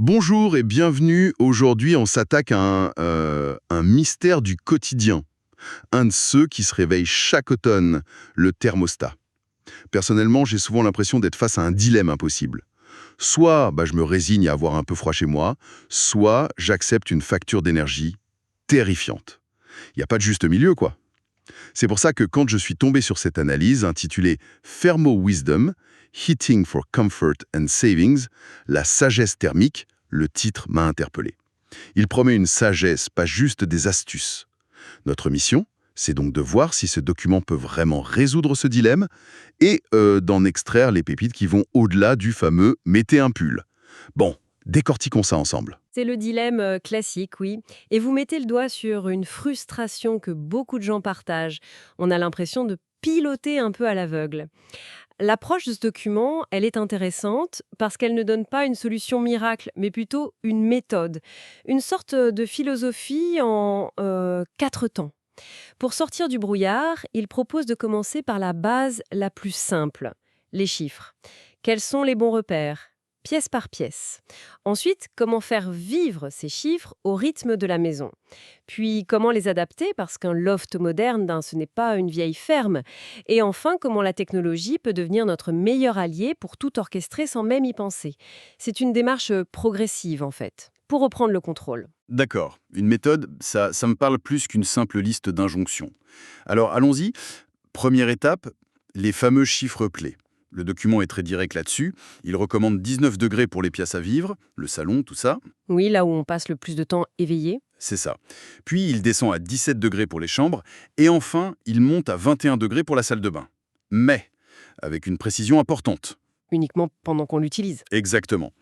Bonjour et bienvenue. Aujourd'hui, on s'attaque à un mystère du quotidien. Un de ceux qui se réveille chaque automne, le thermostat. Personnellement, j'ai souvent l'impression d'être face à un dilemme impossible. Soit je me résigne à avoir un peu froid chez moi, soit j'accepte une facture d'énergie terrifiante. Il n'y a pas de juste milieu, quoi. C'est pour ça que quand je suis tombé sur cette analyse intitulée Thermo Wisdom, Heating for Comfort and Savings, la sagesse thermique, le titre m'a interpellé. Il promet une sagesse, pas juste des astuces. Notre mission, c'est donc de voir si ce document peut vraiment résoudre ce dilemme et d'en extraire les pépites qui vont au-delà du fameux «mettez un pull». Bon, décortiquons ça ensemble. C'est le dilemme classique, oui. Et vous mettez le doigt sur une frustration que beaucoup de gens partagent. On a l'impression de piloter un peu à l'aveugle. L'approche de ce document, elle est intéressante parce qu'elle ne donne pas une solution miracle, mais plutôt une méthode, une sorte de philosophie en 4 temps. Pour sortir du brouillard, il propose de commencer par la base la plus simple, les chiffres. Quels sont les bons repères? Pièce par pièce. Ensuite, comment faire vivre ces chiffres au rythme de la maison. Puis, comment les adapter, parce qu'un loft moderne, ce n'est pas une vieille ferme. Et enfin, comment la technologie peut devenir notre meilleur allié pour tout orchestrer sans même y penser. C'est une démarche progressive, en fait, pour reprendre le contrôle. D'accord. Une méthode, ça me parle plus qu'une simple liste d'injonctions. Alors, allons-y. Première étape, les fameux chiffres clés. Le document est très direct là-dessus. Il recommande 19 degrés pour les pièces à vivre, le salon, tout ça. Oui, là où on passe le plus de temps éveillé. C'est ça. Puis, il descend à 17 degrés pour les chambres. Et enfin, il monte à 21 degrés pour la salle de bain. Mais, avec une précision importante. Uniquement pendant qu'on l'utilise. Exactement.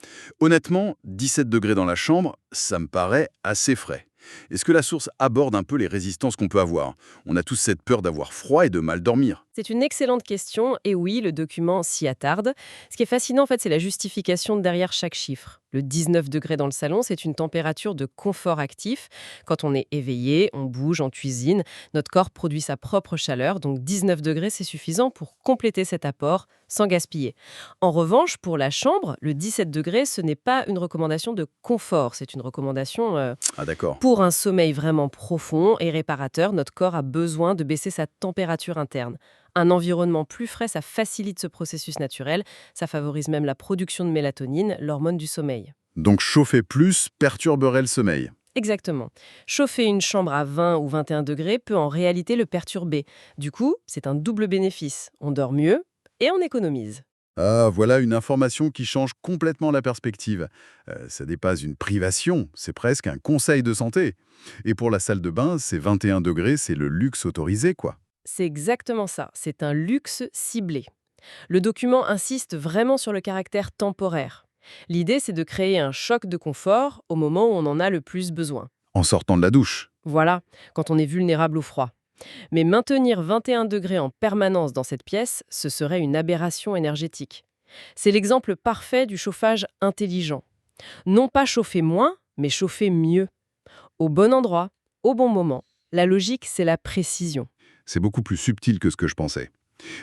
Honnêtement, 17 degrés dans la chambre, ça me paraît assez frais. Est-ce que la source aborde un peu les résistances qu'on peut avoir? On a tous cette peur d'avoir froid et de mal dormir. C'est une excellente question, et oui, le document s'y attarde. Ce qui est fascinant, en fait, c'est la justification derrière chaque chiffre. Le 19 degrés dans le salon, c'est une température de confort actif. Quand on est éveillé, on bouge, on cuisine, notre corps produit sa propre chaleur, donc 19 degrés, c'est suffisant pour compléter cet apport sans gaspiller. En revanche, pour la chambre, le 17 degrés, ce n'est pas une recommandation de confort, c'est une recommandation Ah d'accord. pour un sommeil vraiment profond et réparateur. Notre corps a besoin de baisser sa température interne. Un environnement plus frais, ça facilite ce processus naturel, ça favorise même la production de mélatonine, l'hormone du sommeil. Donc chauffer plus perturberait le sommeil. Exactement. Chauffer une chambre à 20 ou 21 degrés peut en réalité le perturber. Du coup, c'est un double bénéfice. On dort mieux et on économise. Ah, voilà une information qui change complètement la perspective. Ça dépasse une privation, c'est presque un conseil de santé. Et pour la salle de bain, c'est 21 degrés, c'est le luxe autorisé, quoi. C'est exactement ça, c'est un luxe ciblé. Le document insiste vraiment sur le caractère temporaire. L'idée, c'est de créer un choc de confort au moment où on en a le plus besoin. En sortant de la douche. Voilà, quand on est vulnérable au froid. Mais maintenir 21 degrés en permanence dans cette pièce, ce serait une aberration énergétique. C'est l'exemple parfait du chauffage intelligent. Non pas chauffer moins, mais chauffer mieux. Au bon endroit, au bon moment. La logique, c'est la précision. C'est beaucoup plus subtil que ce que je pensais.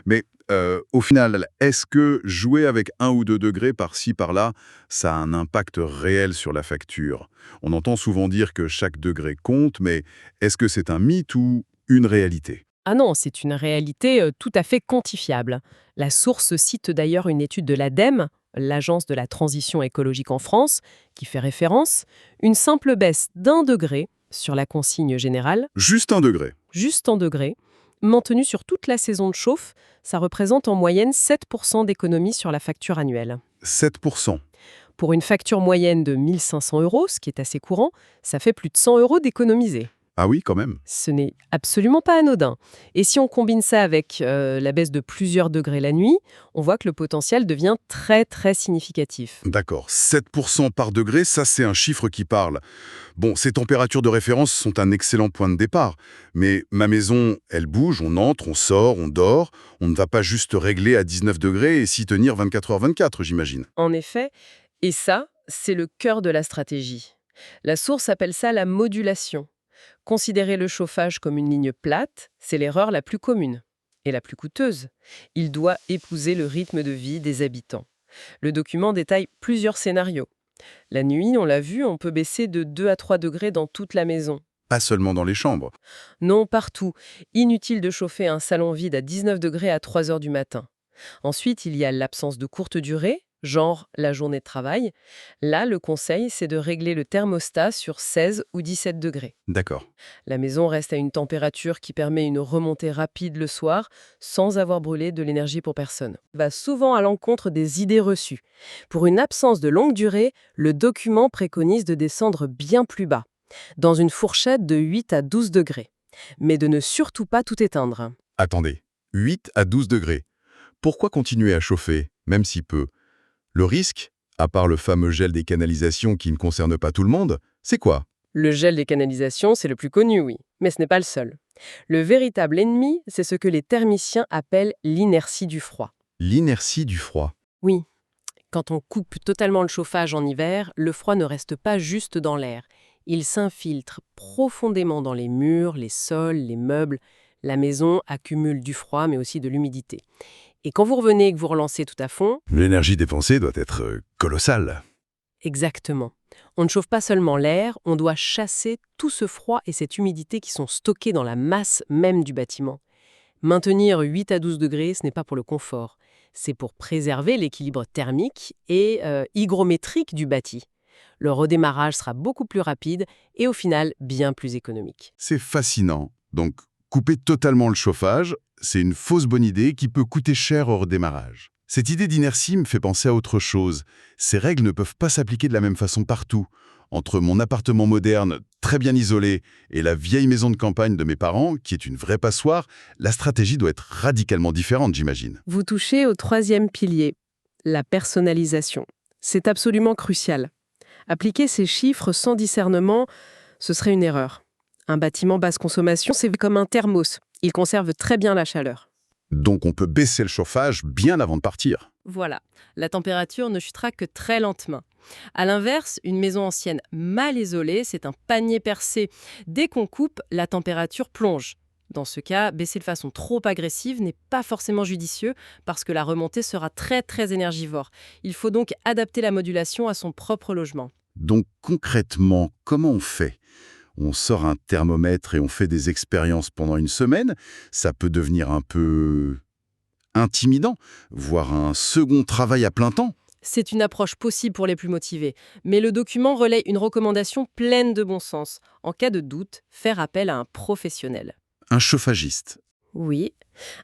Mais au final, est-ce que jouer avec 1 ou 2 degrés par-ci, par-là, ça a un impact réel sur la facture? On entend souvent dire que chaque degré compte, mais est-ce que c'est un mythe ou une réalité? Ah non, c'est une réalité tout à fait quantifiable. La source cite d'ailleurs une étude de l'ADEME, l'Agence de la transition écologique en France, qui fait référence, une simple baisse d'1 degré sur la consigne générale, Juste 1 degré. juste en degrés, maintenue sur toute la saison de chauffe, ça représente en moyenne 7% d'économie sur la facture annuelle. 7%. Pour une facture moyenne de 1 500 euros, ce qui est assez courant, ça fait plus de 100 euros d'économisés. Ah oui, quand même. Ce n'est absolument pas anodin. Et si on combine ça avec la baisse de plusieurs degrés la nuit, on voit que le potentiel devient très très significatif. D'accord, 7% par degré, ça c'est un chiffre qui parle. Bon, ces températures de référence sont un excellent point de départ, mais ma maison, elle bouge, on entre, on sort, on dort, on ne va pas juste régler à 19 degrés et s'y tenir 24h/24, j'imagine. En effet, et ça, c'est le cœur de la stratégie. La source appelle ça la modulation. Considérer le chauffage comme une ligne plate, c'est l'erreur la plus commune et la plus coûteuse. Il doit épouser le rythme de vie des habitants. Le document détaille plusieurs scénarios. La nuit, on l'a vu, on peut baisser de 2 à 3 degrés dans toute la maison. Pas seulement dans les chambres. Non, partout. Inutile de chauffer un salon vide à 19 degrés à 3 heures du matin. Ensuite, il y a l'absence de courte durée, genre la journée de travail. Là, le conseil, c'est de régler le thermostat sur 16 ou 17 degrés. D'accord. La maison reste à une température qui permet une remontée rapide le soir sans avoir brûlé de l'énergie pour personne. Va souvent à l'encontre des idées reçues. Pour une absence de longue durée, le document préconise de descendre bien plus bas, dans une fourchette de 8 à 12 degrés, mais de ne surtout pas tout éteindre. Attendez, 8 à 12 degrés. Pourquoi continuer à chauffer, même si peu? Le risque, à part le fameux gel des canalisations qui ne concerne pas tout le monde, c'est quoi? Le gel des canalisations, c'est le plus connu, oui, mais ce n'est pas le seul. Le véritable ennemi, c'est ce que les thermiciens appellent l'inertie du froid. L'inertie du froid. Oui, quand on coupe totalement le chauffage en hiver, le froid ne reste pas juste dans l'air. Il s'infiltre profondément dans les murs, les sols, les meubles. La maison accumule du froid, mais aussi de l'humidité. Et quand vous revenez et que vous relancez tout à fond, L'énergie dépensée doit être colossale. exactement. On ne chauffe pas seulement l'air, on doit chasser tout ce froid et cette humidité qui sont stockés dans la masse même du bâtiment. Maintenir 8 à 12 degrés, ce n'est pas pour le confort. C'est pour préserver l'équilibre thermique et hygrométrique du bâti. Le redémarrage sera beaucoup plus rapide et au final bien plus économique. C'est fascinant. Donc, couper totalement le chauffage, c'est une fausse bonne idée qui peut coûter cher au redémarrage. Cette idée d'inertie me fait penser à autre chose. Ces règles ne peuvent pas s'appliquer de la même façon partout. Entre mon appartement moderne, très bien isolé, et la vieille maison de campagne de mes parents, qui est une vraie passoire, la stratégie doit être radicalement différente, j'imagine. Vous touchez au troisième pilier, la personnalisation. C'est absolument crucial. Appliquer ces chiffres sans discernement, ce serait une erreur. Un bâtiment basse consommation, c'est comme un thermos. Il conserve très bien la chaleur. Donc on peut baisser le chauffage bien avant de partir. Voilà, la température ne chutera que très lentement. À l'inverse, une maison ancienne mal isolée, c'est un panier percé. Dès qu'on coupe, la température plonge. Dans ce cas, baisser de façon trop agressive n'est pas forcément judicieux parce que la remontée sera très énergivore. Il faut donc adapter la modulation à son propre logement. Donc concrètement, comment on fait ? On sort un thermomètre et on fait des expériences pendant une semaine, ça peut devenir un peu intimidant, voire un second travail à plein temps. C'est une approche possible pour les plus motivés, mais le document relaie une recommandation pleine de bon sens. En cas de doute, faire appel à un professionnel. Un chauffagiste. Oui,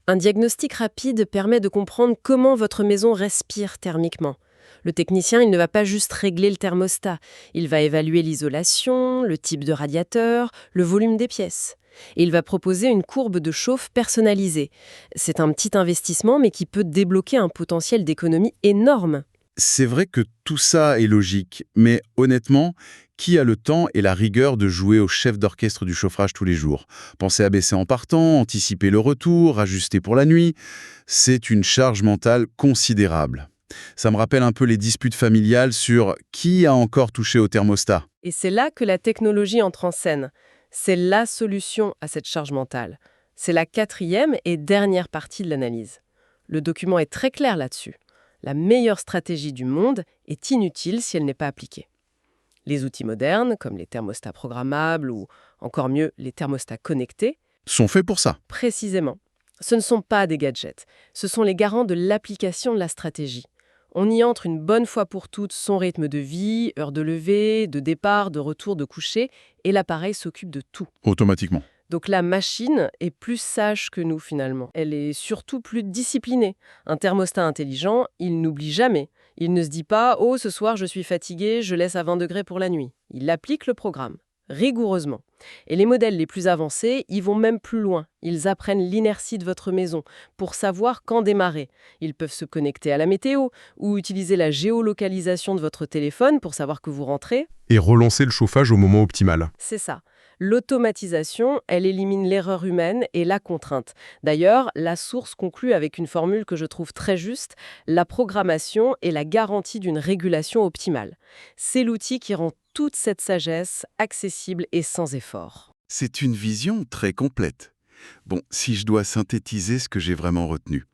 un diagnostic rapide permet de comprendre comment votre maison respire thermiquement. Le technicien, il ne va pas juste régler le thermostat, il va évaluer l'isolation, le type de radiateur, le volume des pièces. Et il va proposer une courbe de chauffe personnalisée. C'est un petit investissement, mais qui peut débloquer un potentiel d'économie énorme. C'est vrai que tout ça est logique, mais honnêtement, qui a le temps et la rigueur de jouer au chef d'orchestre du chauffage tous les jours? Penser à baisser en partant, anticiper le retour, ajuster pour la nuit, c'est une charge mentale considérable. Ça me rappelle un peu les disputes familiales sur qui a encore touché au thermostat. Et c'est là que la technologie entre en scène. C'est la solution à cette charge mentale. C'est la quatrième et dernière partie de l'analyse. Le document est très clair là-dessus. La meilleure stratégie du monde est inutile si elle n'est pas appliquée. Les outils modernes, comme les thermostats programmables ou, encore mieux, les thermostats connectés, Sont faits pour ça. précisément, ce ne sont pas des gadgets. Ce sont les garants de l'application de la stratégie. On y entre une bonne fois pour toutes son rythme de vie, heure de lever, de départ, de retour, de coucher, et l'appareil s'occupe de tout. Automatiquement. Donc la machine est plus sage que nous finalement. Elle est surtout plus disciplinée. Un thermostat intelligent, il n'oublie jamais. Il ne se dit pas « Oh, ce soir je suis fatigué, je laisse à 20 degrés pour la nuit ». Il applique le programme, rigoureusement. Et les modèles les plus avancés, ils vont même plus loin. Ils apprennent l'inertie de votre maison pour savoir quand démarrer. Ils peuvent se connecter à la météo ou utiliser la géolocalisation de votre téléphone pour savoir que vous rentrez. Et relancer le chauffage au moment optimal. C'est ça. L'automatisation, elle élimine l'erreur humaine et la contrainte. D'ailleurs, la source conclut avec une formule que je trouve très juste, la programmation est la garantie d'une régulation optimale. C'est l'outil qui rend toute cette sagesse accessible et sans effort. C'est une vision très complète. Bon, si je dois synthétiser ce que j'ai vraiment retenu,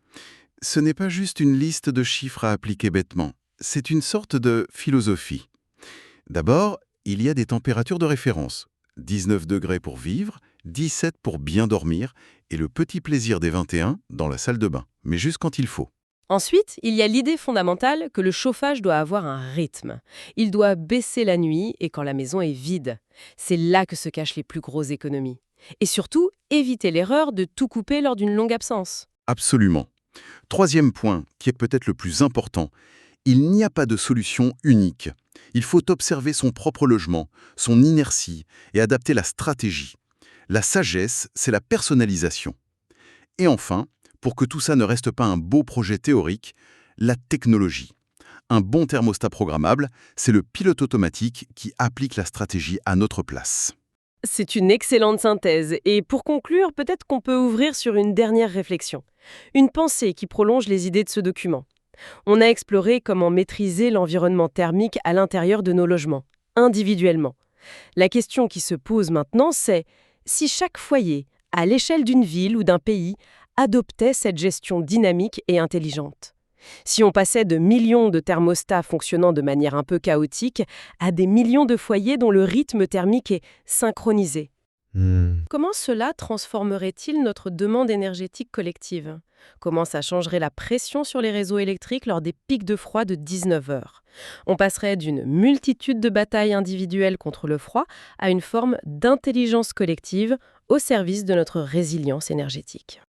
ce n'est pas juste une liste de chiffres à appliquer bêtement, c'est une sorte de philosophie. D'abord, il y a des températures de référence. 19 degrés pour vivre, 17 pour bien dormir, et le petit plaisir des 21 dans la salle de bain, mais juste quand il faut. Ensuite, il y a l'idée fondamentale que le chauffage doit avoir un rythme. Il doit baisser la nuit et quand la maison est vide. C'est là que se cachent les plus grosses économies. Et surtout, éviter l'erreur de tout couper lors d'une longue absence. Absolument. Troisième point, qui est peut-être le plus important, il n'y a pas de solution unique. Il faut observer son propre logement, son inertie et adapter la stratégie. La sagesse, c'est la personnalisation. Et enfin, pour que tout ça ne reste pas un beau projet théorique, la technologie. Un bon thermostat programmable, c'est le pilote automatique qui applique la stratégie à notre place. C'est une excellente synthèse. Et pour conclure, peut-être qu'on peut ouvrir sur une dernière réflexion. Une pensée qui prolonge les idées de ce document. On a exploré comment maîtriser l'environnement thermique à l'intérieur de nos logements, individuellement. La question qui se pose maintenant, c'est si chaque foyer, à l'échelle d'une ville ou d'un pays, adoptait cette gestion dynamique et intelligente. Si on passait de millions de thermostats fonctionnant de manière un peu chaotique à des millions de foyers dont le rythme thermique est synchronisé. Comment cela transformerait-il notre demande énergétique collective? Comment ça changerait la pression sur les réseaux électriques lors des pics de froid de 19 heures? On passerait d'une multitude de batailles individuelles contre le froid à une forme d'intelligence collective au service de notre résilience énergétique.